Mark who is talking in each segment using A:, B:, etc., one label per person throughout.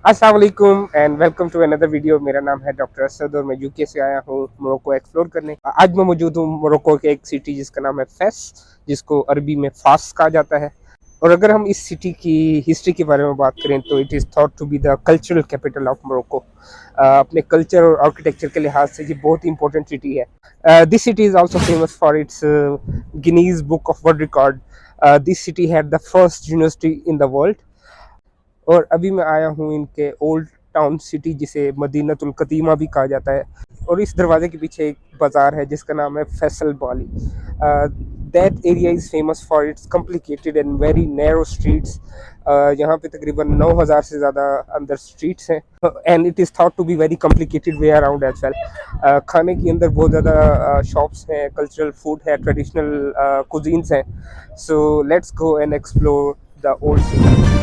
A: अस्सलाम वालेकुम and welcome to another video. मेरा नाम है डॉक्टर असद और मैं यूके से आया हूँ मोरक्को एक्सप्लोर करने। आज मैं मौजूद हूँ मोरक्को के एक सिटी जिसका नाम है फेस, जिसको अरबी में फास कहा जाता है। और अगर हम इस सिटी की हिस्ट्री के बारे में बात करें तो it is thought to be the cultural capital of Morocco. अपने कल्चर और आर्किटेक्चर के लिहाज से ये बहुत ही इंपॉर्टेंट सिटी है। This city is also famous for its Guinness book of world record. This city had the first university in the world. और अभी मैं आया हूँ इनके ओल्ड टाउन सिटी जिसे मदीनतुल कदीमा भी कहा जाता है। और इस दरवाजे के पीछे एक बाज़ार है जिसका नाम है फैसल बाली। That area is famous for its complicated and very narrow streets. यहाँ पे तकरीबन 9,000 से ज़्यादा अंदर स्ट्रीट्स हैं and it is thought to be very complicated way around as well. खाने के अंदर बहुत ज़्यादा शॉप्स हैं, कल्चरल फूड है, ट्रेडिशनल कुजीन्स हैं। So let's go and explore the old city.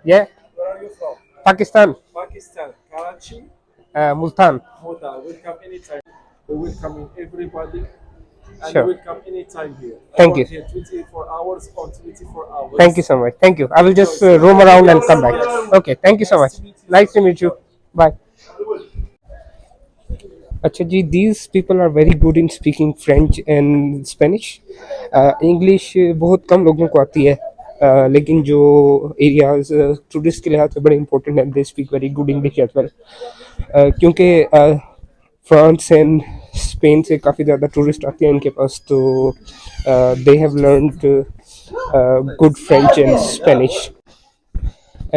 A: Yeah,
B: Where are you from?
A: Pakistan,
B: Pakistan, Karachi,
A: Multan.
B: Moda. Welcome anytime. We welcome everybody and
A: Sure.
B: welcome anytime here. I
A: Thank
B: work
A: you.
B: here 24 hours on 24 hours.
A: Thank you so much. Thank you. I will just roam around and come back. Okay. Thank you so much. Nice to meet you. Bye. अच्छा जी, these people are very good in speaking French and Spanish. English बहुत कम लोगों को आती है, लेकिन जो areas tourist के लिहाज से बड़े इंपॉर्टेंट हैं, they speak very good English as well. क्योंकि फ्रांस एंड स्पेन से काफ़ी ज़्यादा टूरिस्ट आते हैं इनके पास, तो they have learned good French and Spanish.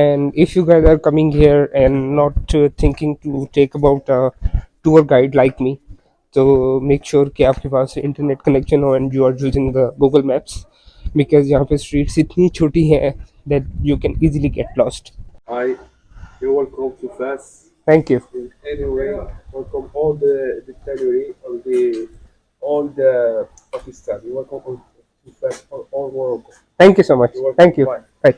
A: And if you guys are coming here and not thinking to take about a tour guide like me, so make sure कि आपके पास इंटरनेट कनेक्शन हो and you are using the Google Maps, because यहाँ पे streets इतनी छोटी हैं that you can easily get lost.
B: Hi, you're welcome to Fes.
A: Thank you.
B: Anyway, welcome all the January or all the Pakistan. You're welcome to Fes or all Morocco.
A: Thank you so much.
B: You're welcome.
A: Thank you.
B: Bye.
A: Bye.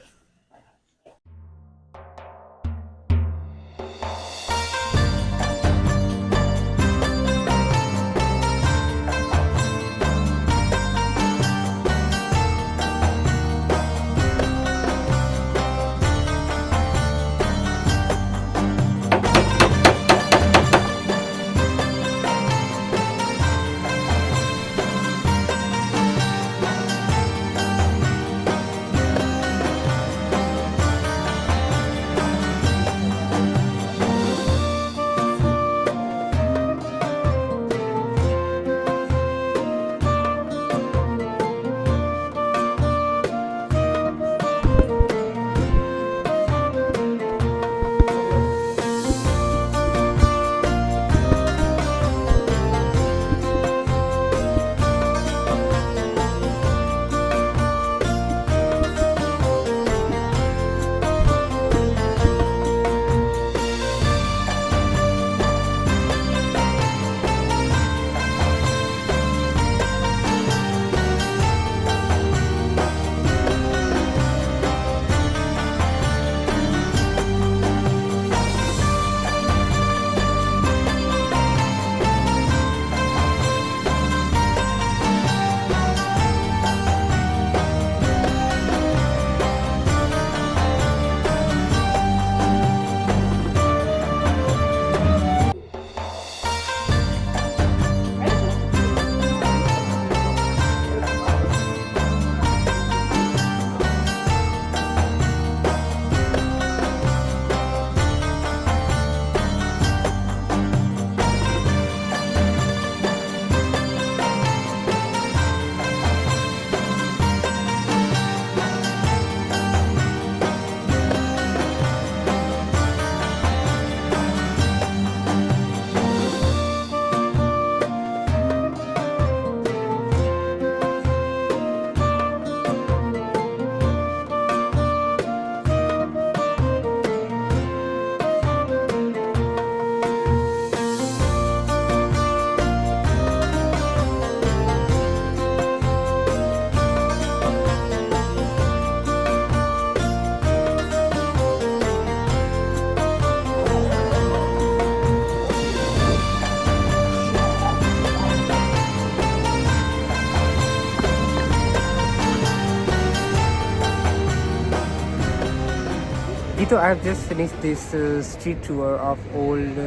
A: तो I have just finish this street tour of old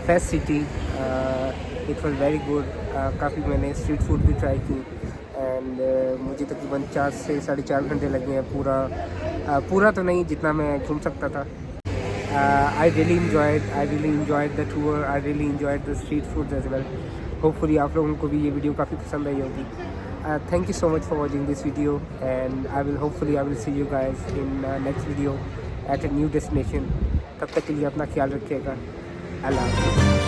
A: face city. It was very good. काफ़ी मैंने street food भी try की and मुझे तकरीबन 4 से 4.5 घंटे लगे हैं. पूरा तो नहीं जितना मैं घूम सकता था. I really enjoyed the tour. I really enjoyed the street foods as well. Hopefully आप लोगों को भी ये वीडियो काफ़ी पसंद आई होगी. Thank you so much for watching this video, and I will see you guys in next video at a new destination. तब तक के लिए अपना ख्याल रखिएगा. अल्लाह हाफ़िज़.